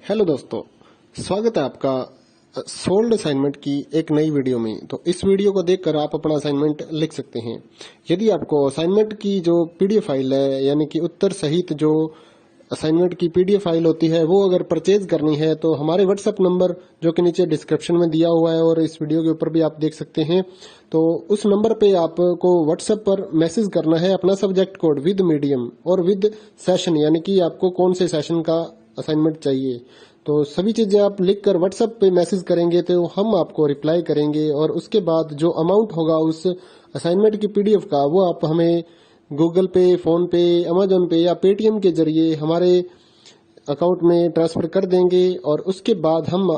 Hello दोस्तों, स्वागत है आपका सोल्ड असाइनमेंट की एक नई वीडियो में। तो इस वीडियो को देखकर आप अपना असाइनमेंट लिख सकते हैं। यदि आपको असाइनमेंट की जो पीडीएफ फाइल है, यानी कि उत्तर सहित जो असाइनमेंट की पीडीएफ फाइल होती है, वो अगर परचेज करनी है तो हमारे व्हाट्सएप नंबर जो कि नीचे डिस्क्रिप्शन में दिया हुआ है और इस वीडियो के ऊपर भी आप देख सकते हैं, तो उस नंबर पे आपको व्हाट्सएप पर मैसेज करना है अपना सब्जेक्ट कोड विद मीडियम और विद सेशन, यानी कि आपको कौन से सेशन का असाइनमेंट चाहिए। तो सभी चीजें आप लिखकर व्हाट्सएप पे मैसेज करेंगे तो हम आपको रिप्लाई करेंगे और उसके बाद जो अमाउंट होगा उस असाइनमेंट की पीडीएफ का, वो आप हमें गूगल पे, फोन पे, अमेजोन पे या पेटीएम के जरिए हमारे अकाउंट में ट्रांसफर कर देंगे। और उसके बाद हम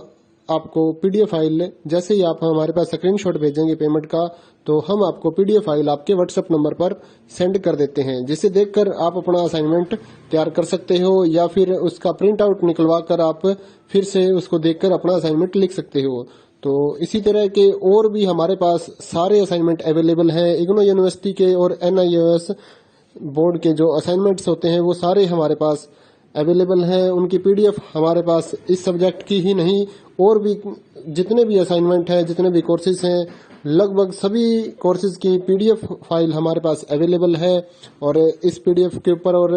आपको पीडीएफ फाइल, जैसे ही आप हमारे पास स्क्रीनशॉट भेजेंगे पेमेंट का, तो हम आपको पीडीएफ फाइल आपके व्हाट्सएप नंबर पर सेंड कर देते हैं, जिसे देखकर आप अपना असाइनमेंट तैयार कर सकते हो या फिर उसका प्रिंट आउट निकलवा कर आप फिर से उसको देखकर अपना असाइनमेंट लिख सकते हो। तो इसी तरह के और भी हमारे पास सारे असाइनमेंट अवेलेबल हैं। इग्नो यूनिवर्सिटी के और NIOS बोर्ड के जो असाइनमेंट्स होते हैं वो सारे हमारे पास अवेलेबल है। उनकी पीडीएफ हमारे पास इस सब्जेक्ट की ही नहीं, और भी जितने भी असाइनमेंट हैं, जितने भी कोर्सेज हैं, लगभग सभी कोर्सेज की पीडीएफ फाइल हमारे पास अवेलेबल है। और इस पीडीएफ के ऊपर और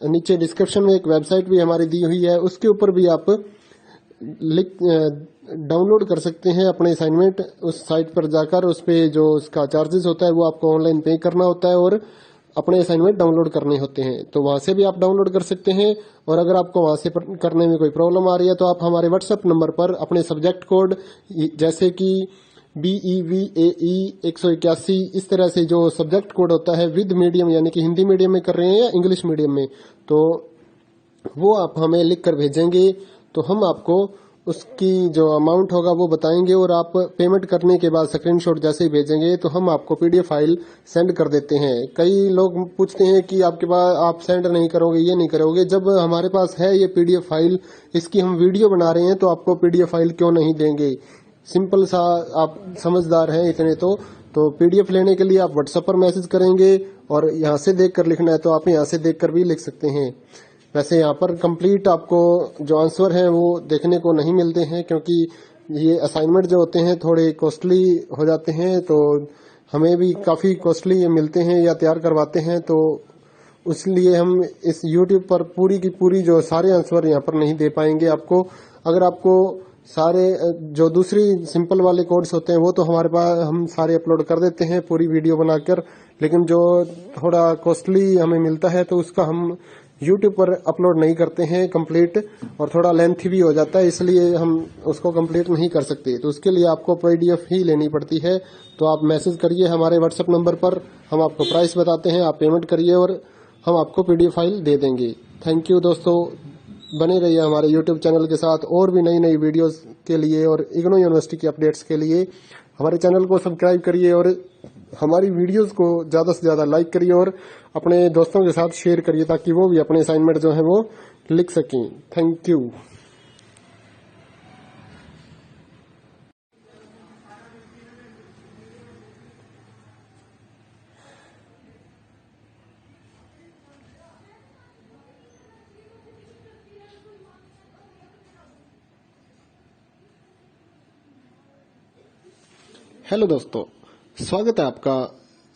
नीचे डिस्क्रिप्शन में एक वेबसाइट भी हमारी दी हुई है, उसके ऊपर भी आप डाउनलोड कर सकते हैं अपने असाइनमेंट। उस साइट पर जाकर उस पे जो उसका चार्जेस होता है वो आपको ऑनलाइन पे करना होता है और अपने असाइनमेंट डाउनलोड करने होते हैं। तो वहां से भी आप डाउनलोड कर सकते हैं। और अगर आपको वहां से करने में कोई प्रॉब्लम आ रही है तो आप हमारे व्हाट्सएप नंबर पर अपने सब्जेक्ट कोड, जैसे कि BEVAE 181, इस तरह से जो सब्जेक्ट कोड होता है विद मीडियम, यानी कि हिंदी मीडियम में कर रहे हैं या इंग्लिश मीडियम में, तो वो आप हमें लिख कर भेजेंगे तो हम आपको उसकी जो अमाउंट होगा वो बताएंगे। और आप पेमेंट करने के बाद स्क्रीनशॉट जैसे ही भेजेंगे तो हम आपको पीडीएफ फाइल सेंड कर देते हैं। कई लोग पूछते हैं कि आपके पास आप सेंड नहीं करोगे, ये नहीं करोगे। जब हमारे पास है ये पीडीएफ फाइल, इसकी हम वीडियो बना रहे हैं, तो आपको पीडीएफ फाइल क्यों नहीं देंगे। सिंपल सा, आप समझदार हैं इतने तो पीडीएफ लेने के लिए आप व्हाट्सएप पर मैसेज करेंगे और यहाँ से देख कर लिखना है तो आप यहाँ से देख कर भी लिख सकते हैं। वैसे यहाँ पर कंप्लीट आपको जो आंसर है वो देखने को नहीं मिलते हैं, क्योंकि ये असाइनमेंट जो होते हैं थोड़े कॉस्टली हो जाते हैं, तो हमें भी काफी कॉस्टली मिलते हैं या तैयार करवाते हैं। तो इसलिए हम इस YouTube पर पूरी की पूरी जो सारे आंसर यहाँ पर नहीं दे पाएंगे आपको। अगर आपको सारे जो दूसरी सिंपल वाले कोड्स होते हैं वो तो हमारे पास हम सारे अपलोड कर देते हैं पूरी वीडियो बनाकर, लेकिन जो थोड़ा कॉस्टली हमें मिलता है तो उसका हम YouTube पर अपलोड नहीं करते हैं कंप्लीट, और थोड़ा लेंथी भी हो जाता है, इसलिए हम उसको कंप्लीट नहीं कर सकते। तो उसके लिए आपको पीडीएफ ही लेनी पड़ती है। तो आप मैसेज करिए हमारे व्हाट्सएप नंबर पर, हम आपको प्राइस बताते हैं, आप पेमेंट करिए और हम आपको पीडीएफ फाइल दे देंगे। थैंक यू दोस्तों, बने रहिए हमारे YouTube चैनल के साथ और भी नई नई वीडियोस के लिए और इग्नो यूनिवर्सिटी की अपडेट्स के लिए हमारे चैनल को सब्सक्राइब करिए और हमारी वीडियोस को ज्यादा से ज्यादा लाइक करिए और अपने दोस्तों के साथ शेयर करिए, ताकि वो भी अपने असाइनमेंट जो है वो लिख सकें। Thank you. हेलो दोस्तों, स्वागत है आपका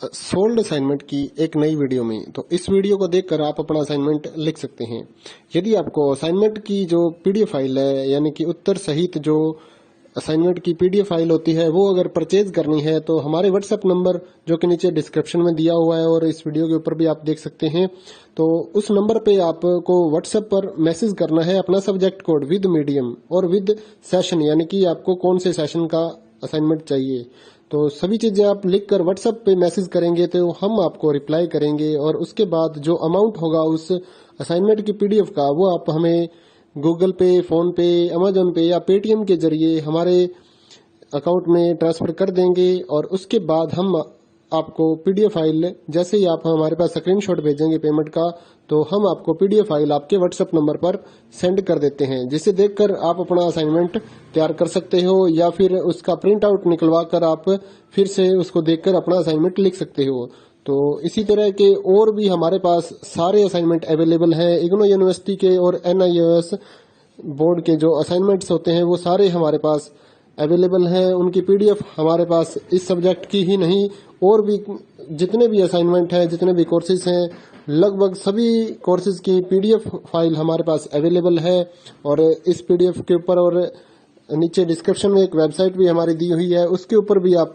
सोल्ड असाइनमेंट की एक नई वीडियो में। तो इस वीडियो को देखकर आप अपना असाइनमेंट लिख सकते हैं। यदि आपको असाइनमेंट की जो पीडीएफ फाइल है, यानी कि उत्तर सहित जो असाइनमेंट की पीडीएफ फाइल होती है, वो अगर परचेज करनी है तो हमारे व्हाट्सएप नंबर जो कि नीचे डिस्क्रिप्शन में दिया हुआ है और इस वीडियो के ऊपर भी आप देख सकते हैं, तो उस नंबर पे आपको व्हाट्सएप पर मैसेज करना है अपना सब्जेक्ट कोड विद मीडियम और विद सेशन, यानी कि आपको कौन से सेशन का असाइनमेंट चाहिए। तो सभी चीजें आप लिखकर व्हाट्सएप पे मैसेज करेंगे तो हम आपको रिप्लाई करेंगे और उसके बाद जो अमाउंट होगा उस असाइनमेंट की पीडीएफ का, वो आप हमें गूगल पे, फोन पे, अमेजोन पे या पेटीएम के जरिए हमारे अकाउंट में ट्रांसफर कर देंगे। और उसके बाद हम आपको पीडीएफ फाइल, जैसे ही आप हमारे पास स्क्रीनशॉट भेजेंगे पेमेंट का, तो हम आपको पीडीएफ फाइल आपके व्हाट्सएप नंबर पर सेंड कर देते हैं, जिसे देखकर आप अपना असाइनमेंट तैयार कर सकते हो या फिर उसका प्रिंट आउट निकलवा कर आप फिर से उसको देखकर अपना असाइनमेंट लिख सकते हो। तो इसी तरह के और भी हमारे पास सारे असाइनमेंट अवेलेबल हैं। इग्नो यूनिवर्सिटी के और NIOS बोर्ड के जो असाइनमेंट्स होते हैं वो सारे हमारे पास अवेलेबल हैं। उनकी पीडीएफ हमारे पास इस सब्जेक्ट की ही नहीं और भी जितने भी असाइनमेंट हैं, जितने भी कोर्सेज हैं, लगभग सभी कोर्सेज की पीडीएफ फाइल हमारे पास अवेलेबल है। और इस पीडीएफ के ऊपर और नीचे डिस्क्रिप्शन में एक वेबसाइट भी हमारी दी हुई है, उसके ऊपर भी आप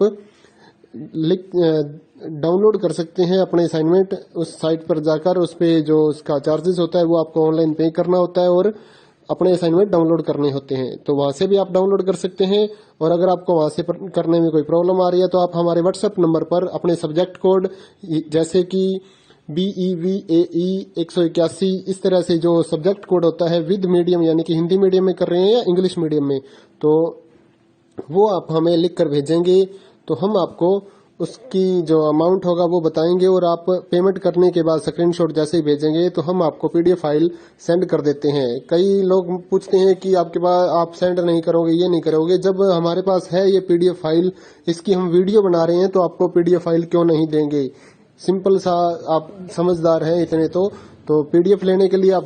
डाउनलोड कर सकते हैं अपने असाइनमेंट। उस साइट पर जाकर उस पे जो उसका चार्जेस होता है वो आपको ऑनलाइन पे करना होता है और अपने असाइनमेंट डाउनलोड करने होते हैं। तो वहां से भी आप डाउनलोड कर सकते हैं। और अगर आपको वहां से करने में कोई प्रॉब्लम आ रही है तो आप हमारे व्हाट्सएप नंबर पर अपने सब्जेक्ट कोड जैसे कि BEVAE 181 इस तरह से जो सब्जेक्ट कोड होता है विद मीडियम यानी कि हिंदी मीडियम में कर रहे हैं या इंग्लिश मीडियम में, तो वो आप हमें लिख कर भेजेंगे तो हम आपको उसकी जो अमाउंट होगा वो बताएंगे और आप पेमेंट करने के बाद स्क्रीनशॉट जैसे ही भेजेंगे तो हम आपको पीडीएफ फाइल सेंड कर देते हैं। कई लोग पूछते हैं कि आपके पास आप सेंड नहीं करोगे, ये नहीं करोगे। जब हमारे पास है ये पीडीएफ फाइल, इसकी हम वीडियो बना रहे हैं तो आपको पीडीएफ फाइल क्यों नहीं देंगे। सिंपल सा, आप समझदार हैं इतने तो पीडीएफ लेने के लिए आप